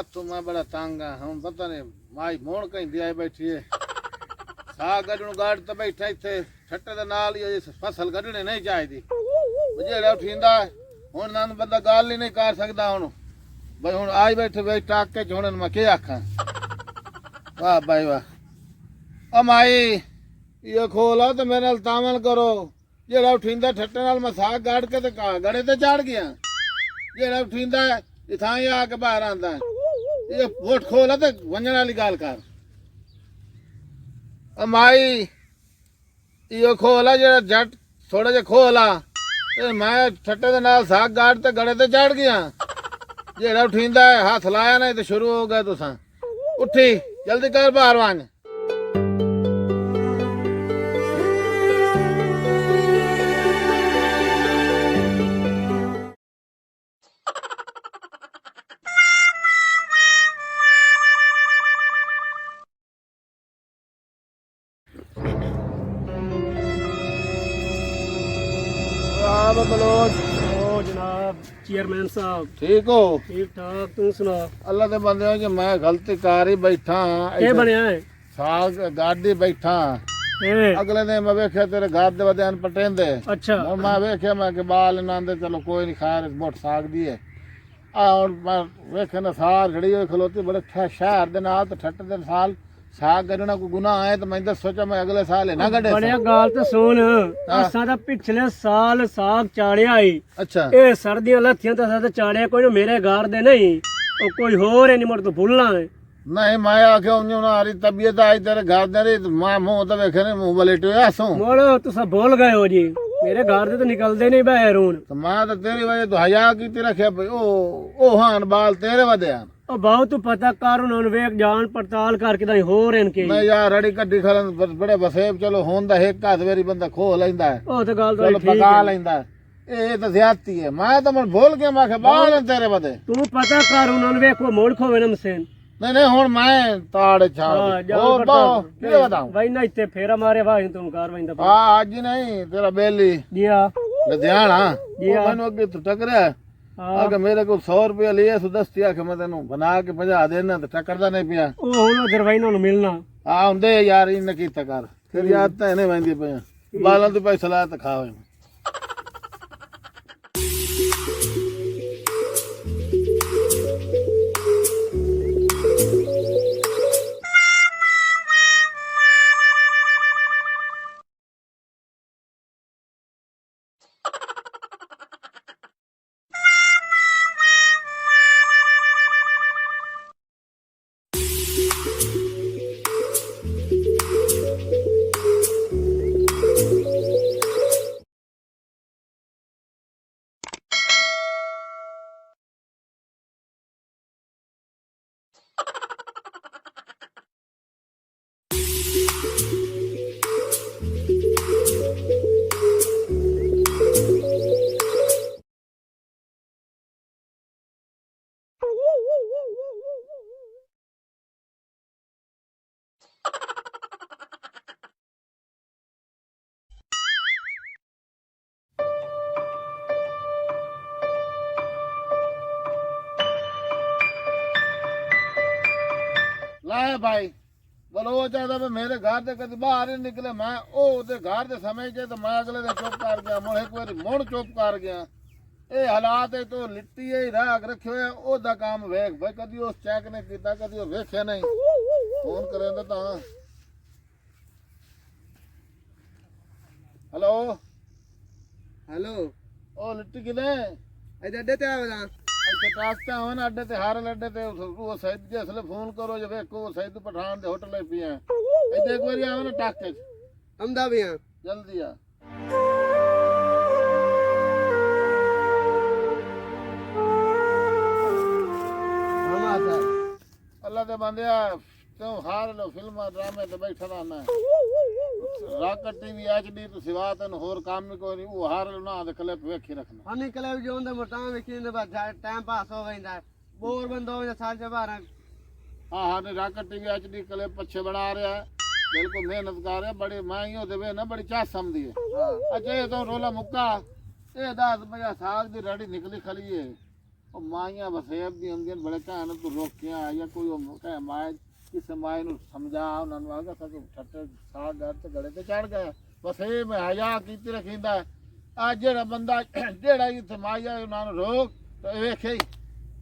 तू मैं बड़ा तंग हाँ हम पता नहीं माई मोड़ कहीं आई बैठी है साग कढण गाड़ तो बैठा इत्थे छट्टे दे नाल ही फसल कढने नहीं चाहिदी जेड़ा उठींदा हुण नंद बंदा गल ही नहीं कर सकदा हुण भाई हुण आई बैठे भाई टाके च हुण मैं के आखां वाह भाई वाह ओ माई ये खोला तो मेरे नाल तामल करो जेड़ा उठींदा ठट्टे नाल मैं साग गाड़ के ते गड़े ते चढ़ गया जेड़ा उठींदा इथां ही आके बाहर आंदा ये वोट खोला ते वंजण वाली गल कर ओ माई ये खोला जेड़ा जट थोड़ा जिहा खोला ते मैं ठट्टे दे नाल साग गाड़ ते गड़े ते चढ़ गया जेड़ा उठींदा हाथ लाया नहीं तो शुरू हो गया तुसां उठी जल्दी कर बाहर वांज बलोच ओ जनाब चेयरमैन साहब ठीक हो ठीक ठाक तू सुना अल्लाह दे बंदे कि मैं गलती कर ही बैठा क्या बनया है साग गाड़ी बैठा ए, अगले दिन मैं वेख्या तेरे घर दे वदे पटेंदे अच्छा हुण मैं वेख्या मैं कि बाल इन्हां दे चलो कोई नहीं खैर मोट साग दी है आ हुण मैं वेख्या ना सार जड़ी होई खलोती बड़े शहर दे नाल ते ठट्ट दे साल साग कढना कोई गुनाह है तो मैं तो सोचा मैं अगले साल ना कढे बड़िया गाल तो सुन असा तो पिछले साल साग चाड़िया आई अच्छा ए सर्दियां लथियां तो असा तो चाड़िया कोई ना मेरे घर दे नहीं और कोई होर है नहीं मोड़ तो भूलना है नहीं मैं आखे उन्हें हमारी तबीयत आई तेरे घर दे रही मैं मुंह तो वेखे नहीं मुंह बलेटे आसू मोड़ो तो सब भूल गए हो जी मेरे घर से तो निकलते नहीं बाहर हूं तो मैं तो तेरी वजह तो हया की रखे भाई ओ हान बाल तेरे वदे आन ओ बहुत तू पता कर उन्होंने वेख जान पड़ताल करके दाई होर इनके मैं यार रड़ी कड्डी खलन बड़े बसेब चलो होंदा एक हाथ वेरी बंदा खो लैंदा है ओ तो गल तो चलो ठीक पका है लैंदा है ये तो ज्यादती है मैं तो मन भूल गया मैं बाल तेरे वदे तू पता कर उन्होंने वेखो मोड़ खोवे ना मसेन नहीं नहीं हुन मैं ताड़ छा और बाओ के बताऊं भाई ना इत्ते फेरा मारे भाई तुम कार वहीं दा हां आज नहीं तेरा बेली जिया लुधियाना जी हाँ। मैंने अगे तो टकरा अगर मेरे को 100 रुपया लिए सो दस्ती आके मैं तेन बना के भजा देना तो टकरदा नहीं पिया ओ हुन उधर भाई ना मिलना आ हुंदे यार इन कीता कर तेरी आदत है नहीं वंदी पिया बालां तू पैसा ला तो खावे लाए भाई बोलो वो चाहता भी मेरे घर से कभी बाहर ही निकले मैं ओ घर से समय के तो मैं अगले दिन चुप कर गया मुड़ एक बार मुड़ चुप कर गया ये हालात है तो लिट्टी ही राख रखे हुए ओदा काम वेख भाई कभी उस चेक नहीं किया कभी वेखे नहीं फोन करें तो हेलो हेलो ओ लिट्टी किने इधर अड्डे ते आवे ना ਇੱਥੇ ਟਾਸਟਾ ਹੋਣ ਅੱਡੇ ਤੇ ਹਰ ਅੱਡੇ ਤੇ ਉਹ ਸੈਦ ਜੇ ਅਸਲੇ ਫੋਨ ਕਰੋ ਜੇ ਵੇਖੋ ਸੈਦ ਪਠਾਨ ਦੇ ਹੋਟਲ ਤੇ ਪਿਆ ਇੱਥੇ ਇੱਕ ਵਾਰੀ ਆਵੇ ਨਾ ਟਾਕੇ हमदा भी हैं ਜਲਦੀ ਆ हम आता है ਅੱਲਾ ਦੇ ਬੰਦਿਆ ਕਿਉਂ ਹਾਰ ਲੋ ਫਿਲਮਾਂ ਡਰਾਮੇ ਤੇ ਬੈਠਾ ਰਹਿਣਾ ਰਾਕਟ ਟੀਵੀ ਐਚਡੀ ਤੋਂ ਸਿਵਾ ਤੈਨੂੰ ਹੋਰ ਕੰਮ ਹੀ ਕੋਈ ਨਹੀਂ ਉਹ ਹਾਰ ਲੋ ਨਾ ਦੇ ਕਲਿੱਪ ਵੇਖੀ ਰੱਖਣਾ हम निकले जो उनदे मोटा विकी ने बस टाइम पास हो गइंदा बोर बंदो में साल से बाहर हाँ हाँ ने राकट टीवी एचडी क्लिप अच्छे बना रहा है बिल्कुल मेहनत कर रहा है बड़ी महंगी होते हुए ना बड़ी चाह समझी है अच्छा ये तो रोला मुक्का ये 10 बजे साग दी रड़ी निकली खली है ਉਹ ਮਾਈਆਂ ਵਸੇਬ ਦੀ ਹੁੰਦੀਆਂ ਨੇ, ਬੜੇ ਕਹਿਣ ਤੂੰ ਰੋਕਿਆ ਜਾਂ ਕੋਈ ਉਹ ਕਹਿ ਮਾਏ ਕਿਸੇ ਮਾਏ ਨੂੰ ਸਮਝਾ, ਉਹਨਾਂ ਨੂੰ ਆਗਾ ਸਭ ਛੱਟੇ ਸਾਹ ਘਰ ਤੇ ਗੜੇ ਤੇ ਚੜ ਗਏ। ਵਸੇਬ ਹਯਾ ਕੀਤੀ ਰੱਖੀਂਦਾ। ਆ ਜਿਹੜਾ ਬੰਦਾ ਜਿਹੜਾ ਇੱਥੇ ਮਾਇਆ ਉਹਨਾਂ ਨੂੰ ਰੋਕ ਤੇ ਵੇਖੇ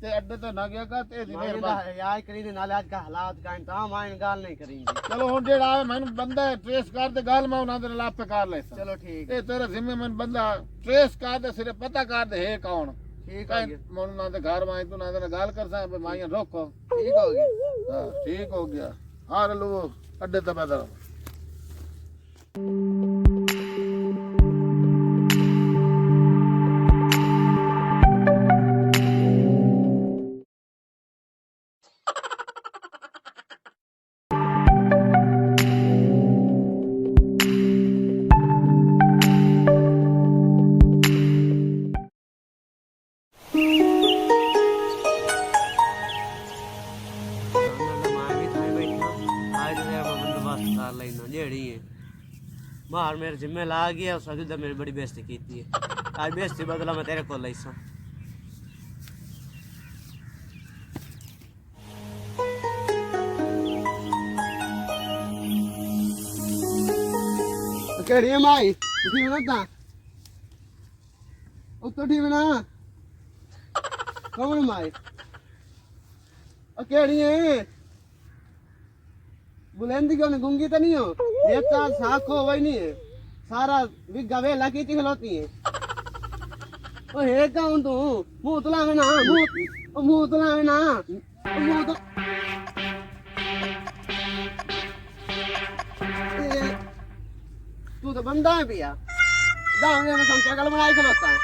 ਤੇ ਅੱਡੇ ਤੇ ਨਾ ਗਿਆ ਕਾ ਤੇ ਇਹਦੀ ਮਿਹਰਬਾਨੀ याद करी दे नाले आज का हालात का इंतजाम आइन गाल नहीं करेंगे। ਚਲੋ ਹੁਣ ਜਿਹੜਾ ਆਵੇ ਮੈਨੂੰ ਬੰਦਾ ਟ੍ਰੇਸ ਕਰ ਦੇ ਗੱਲ ਮੈਂ ਉਹਨਾਂ ਦੇ ਨਾਲ ਆਪੇ ਕਰ ਲੈ चलो ठीक ਇਹ ਤੇਰੇ ਜ਼ਿੰਮੇ ਮੈਨੂੰ ਬੰਦਾ ਟ੍ਰੇਸ ਕਰ ਦੇ ਸਿਰੇ ਪਤਾ ਕਰ ਦੇ ਹੈ ਕੌਣ ठीक हो गया ਮੈਂ ਉਹਨਾਂ ਦੇ ਘਰ ਮਾਈ ਤੂੰ ਉਹਨਾਂ ਦੇ ਨਾਲ ਗੱਲ ਕਰ ਸਾਂ ਵੀ ਮਾਈਆਂ ਰੋਕੋ। ठीक हो गया। ਹਾਂ ਠੀਕ ਹੋ ਗਿਆ। ਹਾਂ ਲੋ ਅੱਡੇ ਤੇ ਬੈਠਾ मार मेरे जिम्मे ला गया उस वक्त मेरी बड़ी बेइज्जती की थी। आज बेइज्जती बदला मैं तेरे को लईसा। केड़ी है माई उठी बना ता उठी बना कौन माई केड़ी है बुलंदी क्यों नहीं गूंगी तो नहीं हो एक साल साख हो वही नहीं है सारा बिगा वेला की खिलौती है ओ हे कौन तू मुंह तुला में ना मुंह तुला में ना मुंह तो तू तो बंदा है भैया दावने में संचकल बनाई खिलौता है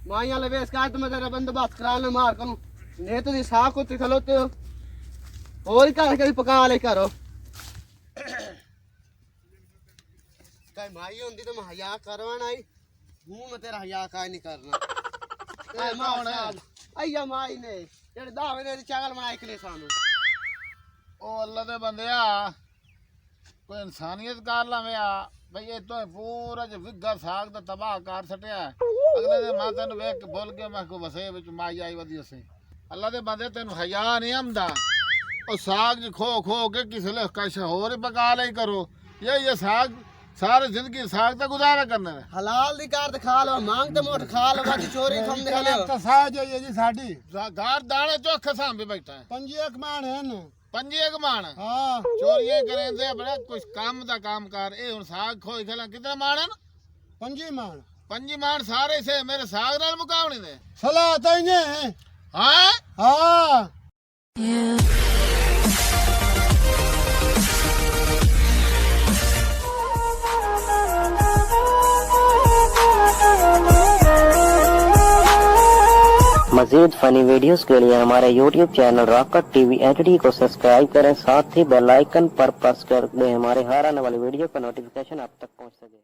माया लवेश का तो मैं तेरा बंदोबस्त करा ले मार करूं नहीं तो साख को खिलौते हो और क्या कभी पका ले करो कई माई होंदी तो मैं हया करवाना आई हूं मैं तेरा हया का नहीं करना ए कौन है आया माई ने जेड़े दावे ने चावल बनाए के लिए सानू ओ अल्लाह दे बंदिया कोई इंसानियत कर लावे आ भाई ये तो पूरा जो विगा साग दा तबाह कर सटिया अगले दिन मैं तेन वेख के बोल के मैं को वसे विच माई आई वदी से अल्लाह दे बंदे तेन हया नहीं आंदा और साग खो खो के किसी ले कश होर ही पका ले करो ये साग सारी जिंदगी साग तक गुजारा करना है हलाल दी कार खा लो मांग ते मोट खा लो बाकी चोरी थम दे ले तो साग जो ये जी साडी गार दाने चोखे सांभे बैठा है पंजी एक मान है न पंजी एक मान हां चोरियां करें दे बड़ा कुछ काम दा काम कर ए हुन साग खोई खला कितना मान है पंजी मान सारे से मेरे साग नाल मुकावनी दे सलाह तइने हां हां मज़ीद फ़नी वीडियोस के लिए हमारे YouTube channel rocket TV HD को सब्सक्राइब करें, साथ ही बेल आइकन पर प्रेस कर दें हमारे हर आने वाली वीडियो का नोटिफिकेशन आप तक पहुंच सके।